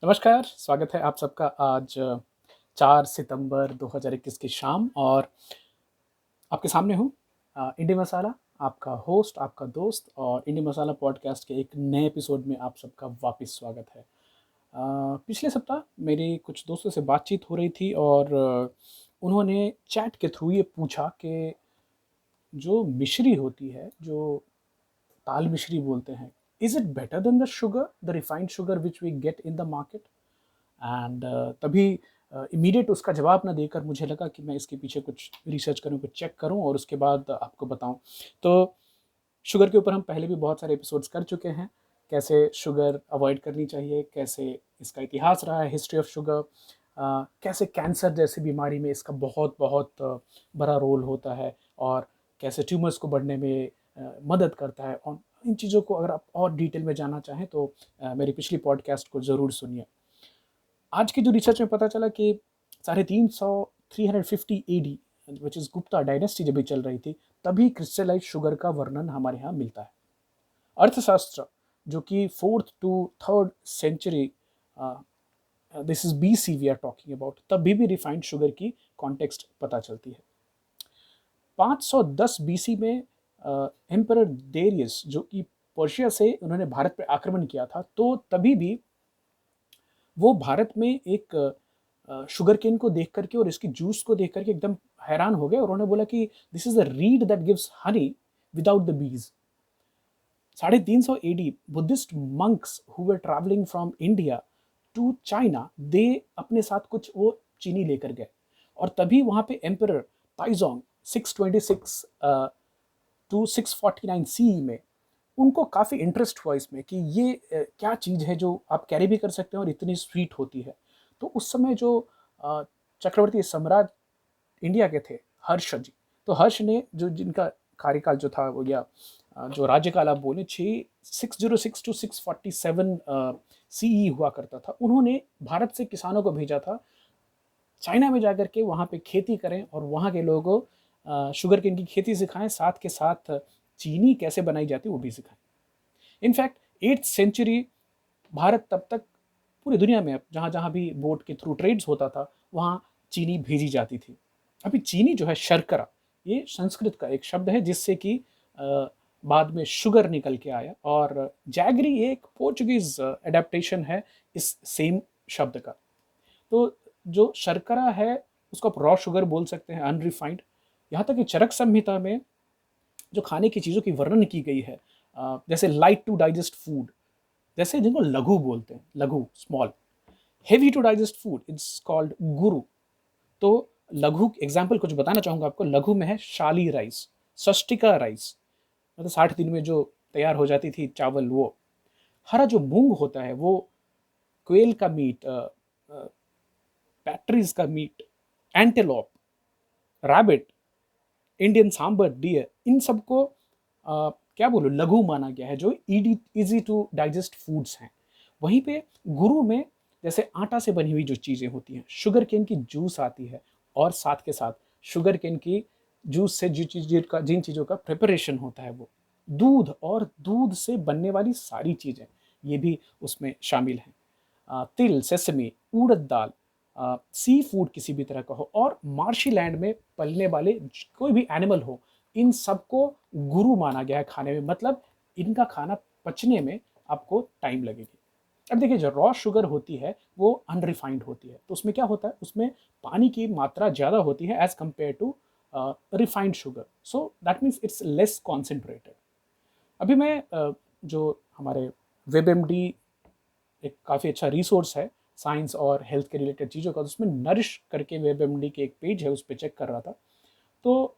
नमस्कार, स्वागत है आप सबका आज 4 सितंबर 2021 की शाम और आपके सामने हूँ इंडी मसाला, आपका होस्ट, आपका दोस्त और इंडी मसाला पॉडकास्ट के एक नए एपिसोड में आप सबका वापस स्वागत है। पिछले सप्ताह मेरी कुछ दोस्तों से बातचीत हो रही थी और उन्होंने चैट के थ्रू ये पूछा कि जो मिश्री होती है, जो ताल मिश्री बोलते हैं, is it better than the sugar, the refined sugar which we get in the market? And तभी इमीडिएट उसका जवाब ना देकर मुझे लगा कि मैं इसके पीछे कुछ रिसर्च करूँ, कुछ चेक करूँ और उसके बाद आपको बताऊँ। तो शुगर के ऊपर हम पहले भी बहुत सारे एपिसोड्स कर चुके हैं, कैसे शुगर अवॉइड करनी चाहिए, कैसे इसका इतिहास रहा है, हिस्ट्री ऑफ शुगर, कैसे कैंसर जैसी बीमारी में इसका बहुत बहुत बड़ा रोल होता है और कैसे ट्यूमर्स को बढ़ने में मदद करता है। और इन चीज़ों को अगर आप और डिटेल में जानना चाहें तो मेरी पिछली पॉडकास्ट को ज़रूर सुनिए। आज की जो रिसर्च में पता चला कि 350 350 AD which is Gupta dynasty जब भी चल रही थी, तभी क्रिस्टलाइज शुगर का वर्णन हमारे यहाँ मिलता है। अर्थशास्त्र जो कि 4th to 3rd century, this is BC we are talking about, तभी भी रिफाइंड शुगर की कॉन्टेक्स्ट पता चलती है। 510 BC में एम्परर डेरियस जो कि पर्शिया से उन्होंने भारत पर आक्रमण किया था, तो तभी भी वो भारत में एक शुगर केन को देख करके और इसकी जूस को देख करके एकदम हैरान हो गए और उन्होंने बोला कि this is a reed that gives honey without the bees. 350 AD Buddhist monks who were travelling from India to China, they अपने साथ कुछ वो चीनी लेकर गए और तभी वहां पे एम्परर ताइजोंग 626 टू 649 CE में उनको काफ़ी इंटरेस्ट हुआ इसमें कि ये क्या चीज़ है जो आप कैरी भी कर सकते हैं और इतनी स्वीट होती है। तो उस समय जो चक्रवर्ती सम्राट इंडिया के थे, हर्ष जी, तो हर्ष ने जो जिनका कार्यकाल जो था वो या जो राज्यकाल आप बोले 606 टू 647 CE हुआ करता था, उन्होंने भारत से किसानों को भेजा था चाइना में जाकर के वहाँ पे खेती करें और वहाँ के लोगों को शुगर केन की खेती सिखाएं, साथ के साथ चीनी कैसे बनाई जाती है वो भी सिखाएं। इनफैक्ट 8th सेंचुरी भारत तब तक पूरी दुनिया में जहाँ जहाँ भी बोट के थ्रू ट्रेड्स होता था वहाँ चीनी भेजी जाती थी। अभी चीनी जो है शर्करा, ये संस्कृत का एक शब्द है जिससे कि बाद में शुगर निकल के आया और जैगरी एक पोर्चुगीज एडेप्टेशन है इस सेम शब्द का। तो जो शर्करा है उसको आप रॉ शुगर बोल सकते हैं, अनरिफाइंड। यहाँ तक कि चरक संहिता में जो खाने की चीज़ों की वर्णन की गई है, जैसे लाइट टू डाइजेस्ट फूड, जैसे जिनको लघु बोलते हैं, लघु small, heavy to digest food it's called गुरु। तो लघु एग्जाम्पल कुछ बताना चाहूँगा आपको। लघु में है शाली राइस, सष्टिका राइस, मतलब 60 दिन में जो तैयार हो जाती थी चावल वो। हरा जो मूंग होता है वो क्वेल का मीट, पैट्रीज का meat, antelope, rabbit, Indian sambar, deer, इन सबको क्या बोलो लघु माना गया है जो इजी टू डाइजेस्ट फूड्स हैं। वहीं पे गुरु में जैसे आटा से बनी हुई जो चीज़ें होती हैं, शुगर केन की जूस आती है और साथ के साथ शुगर केन की जूस से जिन चीज़ों का प्रिपरेशन होता है वो दूध और दूध से बनने वाली सारी चीज़ें ये भी उसमें शामिल हैं। तिल, सेसमी, उड़द दाल, सी फूड किसी भी तरह का हो और मार्शी लैंड में पलने वाले कोई भी एनिमल हो, इन सबको गुरु माना गया है खाने में। मतलब इनका खाना पचने में आपको टाइम लगेगी। अब देखिए जो रॉ शुगर होती है वो अनरिफाइंड होती है, तो उसमें क्या होता है, उसमें पानी की मात्रा ज़्यादा होती है as compare to refined sugar, so that means it's less concentrated. अभी मैं जो हमारे WebMD एक काफ़ी अच्छा रिसोर्स है साइंस और हेल्थ के रिलेटेड चीज़ों का, तो उसमें नरिश करके WebMD के एक पेज है, उस पर चेक कर रहा था। तो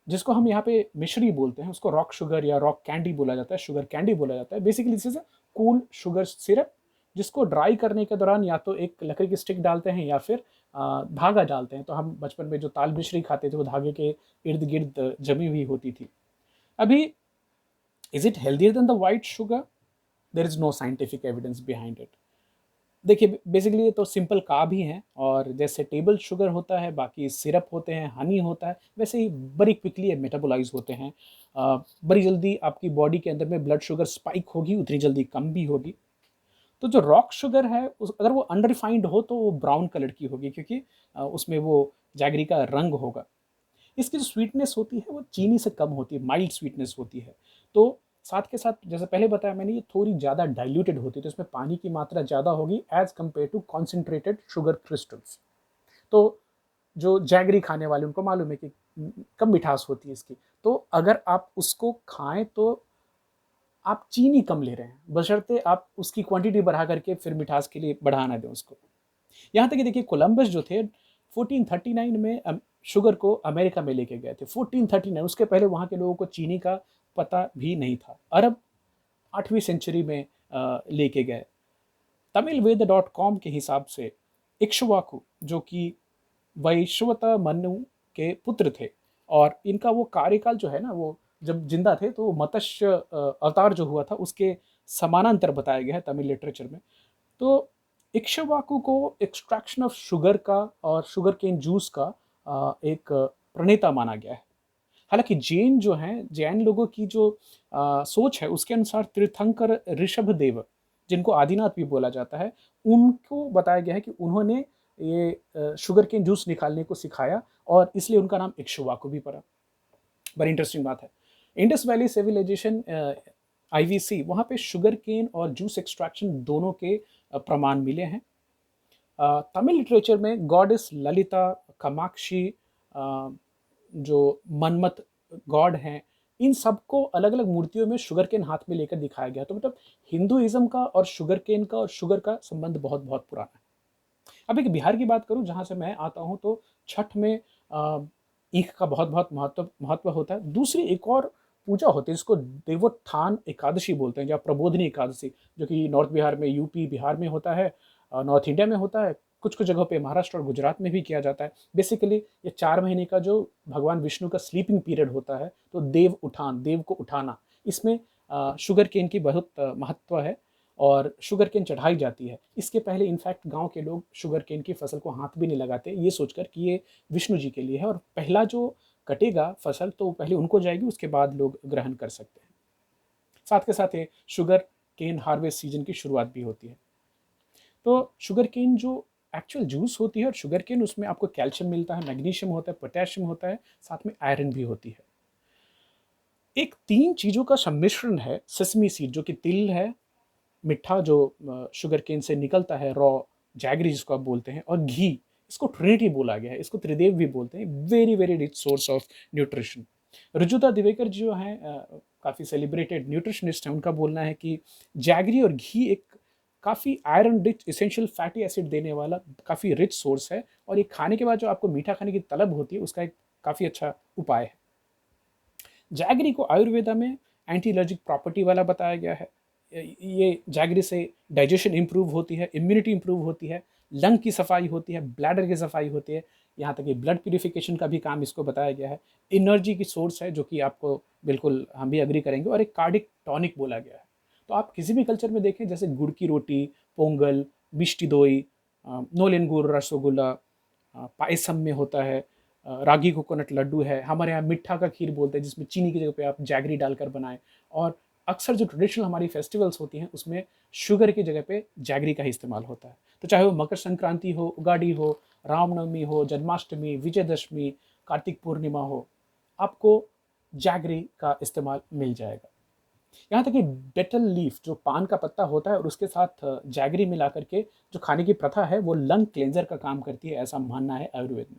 जिसको हम यहाँ पे मिश्री बोलते हैं उसको रॉक शुगर या रॉक कैंडी बोला जाता है, शुगर कैंडी बोला जाता है। Basically this is a cool sugar syrup जिसको ड्राई करने के दौरान या तो एक लकड़ी की स्टिक डालते हैं या फिर धागा डालते हैं। तो हम बचपन में जो ताल मिश्री खाते थे वो धागे के इर्द गिर्द जमी हुई होती थी। अभी is it healthier than the white sugar? There is no scientific evidence behind it. देखिए बेसिकली ये तो सिंपल का भी हैं और जैसे टेबल शुगर होता है, बाकी सिरप होते हैं, हनी होता है, वैसे ही बड़ी क्विकली ये मेटाबोलाइज होते हैं। बड़ी जल्दी आपकी बॉडी के अंदर में ब्लड शुगर स्पाइक होगी, उतनी जल्दी कम भी होगी। तो जो रॉक शुगर है अगर वो अनरिफाइंड हो तो वो ब्राउन कलर की होगी, क्योंकि उसमें वो जैगरी का रंग होगा। इसकी जो स्वीटनेस होती है वो चीनी से कम होती है, माइल्ड स्वीटनेस होती है। तो साथ के साथ जैसे पहले बताया मैंने, ये थोड़ी ज़्यादा डाइल्यूटेड होती है, तो इसमें पानी की मात्रा ज़्यादा होगी as compare to concentrated sugar crystals. तो जो जैगरी खाने वाले उनको मालूम है कि कम मिठास होती है इसकी, तो अगर आप उसको खाएं तो आप चीनी कम ले रहे हैं, बशर्ते आप उसकी क्वांटिटी बढ़ा करके फिर मिठास के लिए बढ़ा ना दें उसको। यहाँ तक कि देखिए कोलंबस जो थे 1439 में शुगर को अमेरिका में लेके गए थे। 1439, उसके पहले वहाँ के लोगों को चीनी का पता भी नहीं था। अरब 8वीं सेंचुरी में लेके गए। तमिल वेद डॉट कॉम के हिसाब से इक्ष्वाकु जो कि वैश्वता मनु के पुत्र थे, और इनका वो कार्यकाल जो है ना, वो जब जिंदा थे तो मत्स्य अवतार जो हुआ था उसके समानांतर बताया गया है तमिल लिटरेचर में। तो इक्ष्वाकु को एक्सट्रैक्शन ऑफ शुगर का और शुगर केन जूस का एक प्रणेता माना गया है। हालांकि जैन जो हैं, जैन लोगों की जो सोच है उसके अनुसार तीर्थंकर ऋषभ देव, जिनको आदिनाथ भी बोला जाता है, उनको बताया गया है कि उन्होंने ये शुगर केन जूस निकालने को सिखाया, और इसलिए उनका नाम इक्ष्वाकु भी पड़ा। बड़ी इंटरेस्टिंग बात है। इंडस वैली सिविलाइजेशन IVC, वहाँ पे शुगर केन और जूस एक्सट्रैक्शन दोनों के प्रमाण मिले हैं। तमिल लिटरेचर में गॉडेस ललिता, कामाक्षी, जो मनमत गॉड हैं, इन सबको अलग अलग मूर्तियों में शुगर केन हाथ में लेकर दिखाया गया। तो मतलब हिंदुइज्म का और शुगर केन का और शुगर का संबंध बहुत बहुत पुराना है। अब एक बिहार की बात करूं जहां से मैं आता हूं, तो छठ में ईख का बहुत बहुत महत्व होता है। दूसरी एक और पूजा होती है, इसको देवोत्थान एकादशी बोलते हैं, या प्रबोधिनी एकादशी, जो कि नॉर्थ बिहार में, यूपी बिहार में होता है, नॉर्थ इंडिया में होता है, कुछ कुछ जगहों पे महाराष्ट्र और गुजरात में भी किया जाता है। बेसिकली ये 4 महीने का जो भगवान विष्णु का स्लीपिंग पीरियड होता है, तो देव उठान, देव को उठाना, इसमें शुगर केन की बहुत महत्व है और शुगर केन चढ़ाई जाती है। इसके पहले इनफैक्ट गांव के लोग शुगर केन की फसल को हाथ भी नहीं लगाते, ये सोचकर कि ये विष्णु जी के लिए है, और पहला जो कटेगा फसल तो पहले उनको जाएगी, उसके बाद लोग ग्रहण कर सकते हैं। साथ के साथ ये शुगर केन हार्वेस्ट सीजन की शुरुआत भी होती है। तो शुगर केन जो एक्चुअल जूस होती है और शुगर केन, उसमें आपको कैल्शियम मिलता है, मैग्नीशियम होता है, पोटेशियम होता है, साथ में आयरन भी होती है। एक 3 चीज़ों का सम्मिश्रण है सेसमी सीड, जो कि तिल है, मिठा जो शुगर केन से निकलता है, रॉ जैगरी जिसको आप बोलते हैं, और घी, इसको ट्रिनिटी बोला गया है, इसको त्रिदेव भी बोलते हैं। Very very rich source of nutrition. Rujuta Diwekar ji जो हैं, काफ़ी सेलिब्रेटेड न्यूट्रिशनिस्ट हैं, उनका बोलना है कि जैगरी और घी एक काफ़ी iron rich essential fatty acid देने वाला काफ़ी रिच सोर्स है, और ये खाने के बाद जो आपको मीठा खाने की तलब होती है उसका एक काफ़ी अच्छा उपाय है। जैगरी को आयुर्वेदा में एंटी एलर्जिक प्रॉपर्टी वाला बताया गया है। ये जैगरी से डाइजेशन इंप्रूव होती है, इम्यूनिटी इंप्रूव होती है, लंग की सफाई होती है, ब्लैडर की सफाई होती है, यहाँ तक कि ब्लड प्यूरिफिकेशन का भी काम इसको बताया गया है। एनर्जी की सोर्स है, जो कि आपको बिल्कुल हम भी अग्री करेंगे, और एक कार्डिक टॉनिक बोला गया है। तो आप किसी भी कल्चर में देखें, जैसे गुड़ की रोटी, पोंगल, मिष्टी दोई, नोलेन गुड़ रसगुल्ला, पायसम में होता है, रागी कोकोनट लड्डू है, हमारे यहाँ मिठा का खीर बोलते हैं जिसमें चीनी की जगह पे आप जैगरी डालकर बनाएं, और अक्सर जो ट्रेडिशनल हमारी फेस्टिवल्स होती हैं उसमें शुगर की जगह पे जैगरी का ही इस्तेमाल होता है। तो चाहे वो मकर संक्रांति हो, उगाड़ी हो, रामनवमी हो, जन्माष्टमी, विजयदशमी, कार्तिक पूर्णिमा हो, आपको जैगरी का इस्तेमाल मिल जाएगा। यहाँ तक कि बेटल लीफ, जो पान का पत्ता होता है, और उसके साथ जैगरी मिला करके जो खाने की प्रथा है, वो लंग क्लेंजर का काम करती है, ऐसा मानना है आयुर्वेद में।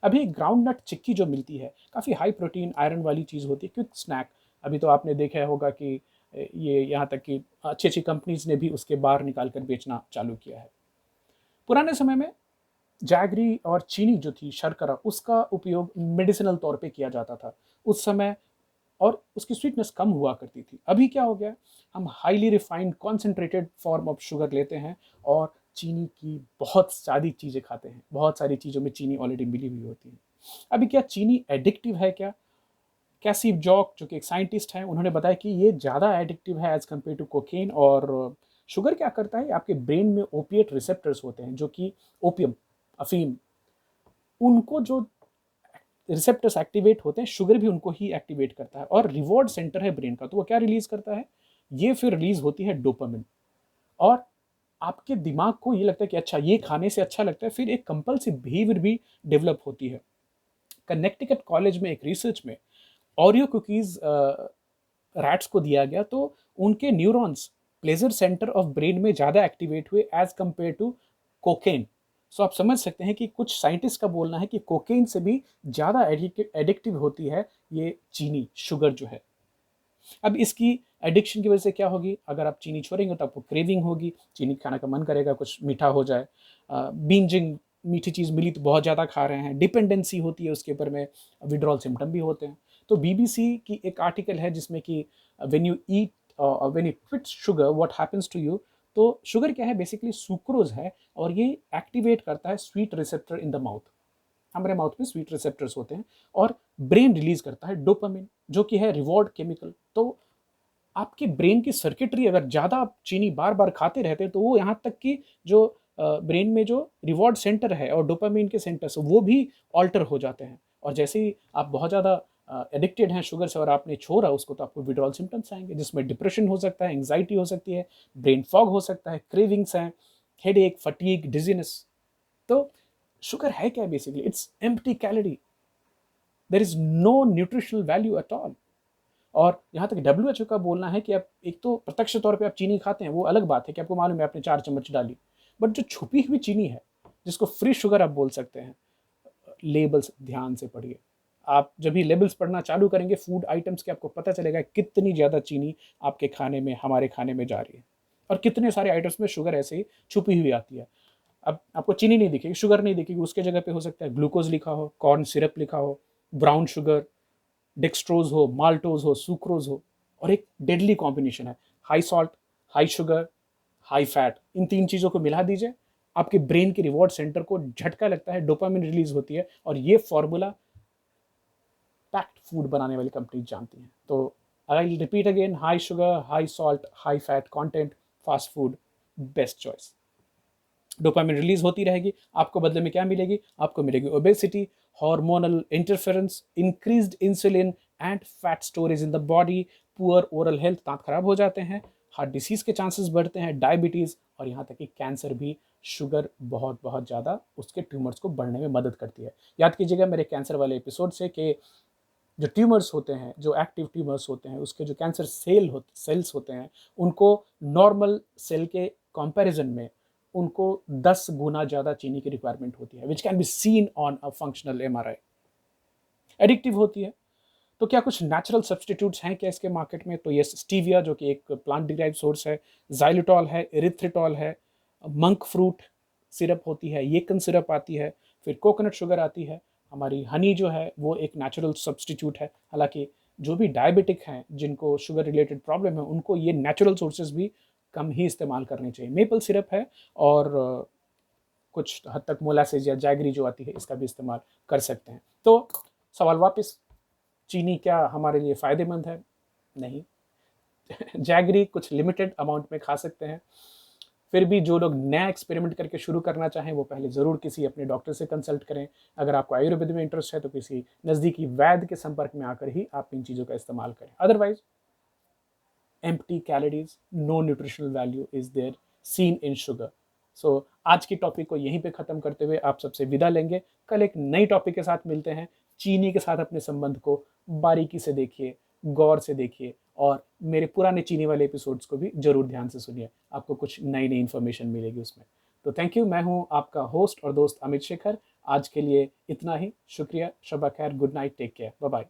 अभी ग्राउंड नट चिक्की जो मिलती है, काफ़ी हाई प्रोटीन आयरन वाली चीज़ होती है, क्विक स्नैक। अभी तो आपने देखा होगा कि ये यहाँ तक कि अच्छी अच्छी कंपनीज ने भी उसके बार निकाल कर बेचना चालू किया है। पुराने समय में जैगरी और चीनी जो थी, शर्करा, उसका उपयोग मेडिसिनल तौर पे किया जाता था उस समय, और उसकी स्वीटनेस कम हुआ करती थी। अभी क्या हो गया, हम highly refined concentrated form of sugar लेते हैं और चीनी की बहुत सारी चीज़ें खाते हैं। बहुत सारी चीज़ों में चीनी ऑलरेडी मिली हुई होती है। अभी क्या चीनी एडिक्टिव है क्या? कैसिव जॉक जो कि एक साइंटिस्ट हैं, उन्होंने बताया कि ये ज़्यादा एडिक्टिव है एज कम्पेयर टू कोकेन। और शुगर क्या करता है, आपके ब्रेन में ओपिएट रिसेप्टर्स होते हैं, जो कि ओपियम, अफीम, उनको जो रिसेप्टर्स एक्टिवेट होते हैं, शुगर भी उनको ही एक्टिवेट करता है, और रिवॉर्ड सेंटर है ब्रेन का, तो वो क्या रिलीज करता है, ये फिर रिलीज होती है डोपामिन। और आपके दिमाग को ये लगता है कि अच्छा ये खाने से अच्छा लगता है, फिर एक कंपल्सिव बिहेवियर भी डेवलप होती है। कनेक्टिकट कॉलेज में एक रिसर्च में ओरियो कुकीज़ रैट्स को दिया गया, तो उनके neurons pleasure centre of brain में ज़्यादा एक्टिवेट हुए एज कंपेयर टू कोकेन। सो आप समझ सकते हैं कि कुछ साइंटिस्ट का बोलना है कि कोकेन से भी ज़्यादा एडिक्टिव होती है ये चीनी, शुगर जो है। अब इसकी एडिक्शन की वजह से क्या होगी, अगर आप चीनी छोड़ेंगे तो आपको क्रेविंग होगी, चीनी खाने का मन करेगा, कुछ मीठा हो जाए, बिंजिंग, मीठी चीज़ मिली तो बहुत ज़्यादा खा रहे हैं, डिपेंडेंसी होती है उसके ऊपर में, विड्रॉल सिम्टम भी होते हैं। तो बीबीसी की एक आर्टिकल है जिसमें कि when you eat, when you quit sugar what happens to you. तो शुगर क्या है, बेसिकली सुक्रोज है, और ये एक्टिवेट करता है sweet receptor in the mouth. हमारे माउथ में स्वीट रिसेप्टर्स होते हैं, और ब्रेन रिलीज करता है डोपामिन, जो कि है रिवॉर्ड केमिकल। तो आपके ब्रेन की सर्किटरी, अगर ज़्यादा आप चीनी बार बार खाते रहते हैं तो वो यहाँ तक कि जो ब्रेन में जो रिवॉर्ड सेंटर है और डोपामिन के सेंटर्स वो भी ऑल्टर हो जाते हैं। और जैसे ही आप बहुत ज़्यादा एडिक्टेड हैं शुगर से और आपने छोड़ा उसको, तो आपको विड्रॉल सिम्टम्स आएंगे, जिसमें डिप्रेशन हो सकता है, एंग्जाइटी हो सकती है, ब्रेन फॉग हो सकता है, क्रेविंग्स हैं, हेड एक, फटीग, डिजीनेस। तो शुगर है क्या, basically it's empty calorie, there is no nutritional value at all. और यहाँ तक WHO का बोलना है कि आप एक तो प्रत्यक्ष तौर पे आप चीनी खाते हैं, वो अलग बात है कि आपको मालूम है आपने 4 चम्मच डाली, बट जो छुपी हुई चीनी है, जिसको फ्री शुगर आप बोल सकते हैं, लेबल्स ध्यान से पढ़िए। आप जब भी लेबल्स पढ़ना चालू करेंगे फूड आइटम्स के, आपको पता चलेगा कितनी ज़्यादा चीनी आपके खाने में, हमारे खाने में जा रही है, और कितने सारे आइटम्स में शुगर ऐसे ही छुपी हुई आती है। अब आपको चीनी नहीं दिखेगी, शुगर नहीं दिखेगी, उसके जगह पे हो सकता है ग्लूकोज लिखा हो, कॉर्न सिरप लिखा हो, ब्राउन शुगर, डेक्सट्रोज हो, माल्टोज हो, सुक्रोज हो। और एक डेडली कॉम्बिनेशन है, high salt, high sugar, high fat. इन 3 चीज़ों को मिला दीजिए, आपके ब्रेन के रिवॉर्ड सेंटर को झटका लगता है, डोपामिन रिलीज होती है, और ये फॉर्मूला पैक्ड फूड बनाने वाली कंपनी जानती हैं। तो I repeat again, high sugar, high salt, high fat content, fast food, best choice. Dopamine release होती रहेगी, आपको बदले में क्या मिलेगी, आपको मिलेगी obesity, hormonal interference, increased insulin and fat storage in the body, poor oral health, दांत खराब हो जाते हैं, हार्ट डिसीज के चांसेस बढ़ते हैं, डायबिटीज, और यहाँ तक कि कैंसर भी। शुगर बहुत बहुत ज़्यादा उसके ट्यूमर्स को बढ़ने में मदद करती है। याद कीजिएगा मेरे कैंसर वाले एपिसोड से कि जो ट्यूमर्स होते हैं, जो एक्टिव ट्यूमर्स होते हैं, उसके जो कैंसर सेल्स होते हैं, उनको नॉर्मल सेल के कंपैरिजन में उनको 10 गुना ज़्यादा चीनी की रिक्वायरमेंट होती है, which can be seen on a functional MRI। Addictive होती है। तो क्या कुछ नेचुरल सब्सटीट्यूट्स हैं क्या इसके मार्केट में? तो यस, स्टीविया जो कि एक प्लांट डिराइव सोर्स है, जाइलिटॉल है, इरिथ्रिटॉल है, मंक फ्रूट सिरप होती है, येकन सिरप आती है, फिर कोकोनट शुगर आती है, हमारी हनी जो है वो एक नेचुरल सब्सटीट्यूट है। हालांकि जो भी डायबिटिक हैं, जिनको शुगर रिलेटेड प्रॉब्लम है, उनको ये नेचुरल सोर्सेज भी कम ही इस्तेमाल करने चाहिए। मेपल सिरप है, और कुछ हद तक मोलासेज या जैगरी जो आती है, इसका भी इस्तेमाल कर सकते हैं। तो सवाल वापस, चीनी क्या हमारे लिए फ़ायदेमंद है? नहीं। जैगरी कुछ लिमिटेड अमाउंट में खा सकते हैं। फिर भी जो लोग नया एक्सपेरिमेंट करके शुरू करना चाहें, वो पहले ज़रूर किसी अपने डॉक्टर से कंसल्ट करें। अगर आपको आयुर्वेद में इंटरेस्ट है तो किसी नज़दीकी वैद्य के संपर्क में आकर ही आप इन चीज़ों का इस्तेमाल करें। Otherwise empty calories, no nutritional value is there seen in sugar. So आज की टॉपिक को यहीं पे ख़त्म करते हुए आप सबसे विदा लेंगे। कल एक नई टॉपिक के साथ मिलते हैं। चीनी के साथ अपने संबंध को बारीकी से देखिए, गौर से देखिए, और मेरे पुराने चीनी वाले एपिसोड्स को भी जरूर ध्यान से सुनिए, आपको कुछ नई नई इन्फॉर्मेशन मिलेगी उसमें। तो थैंक यू, मैं हूँ आपका होस्ट और दोस्त अमित शेखर। आज के लिए इतना ही, शुक्रिया, शबा खैर, good night, take care, bye bye.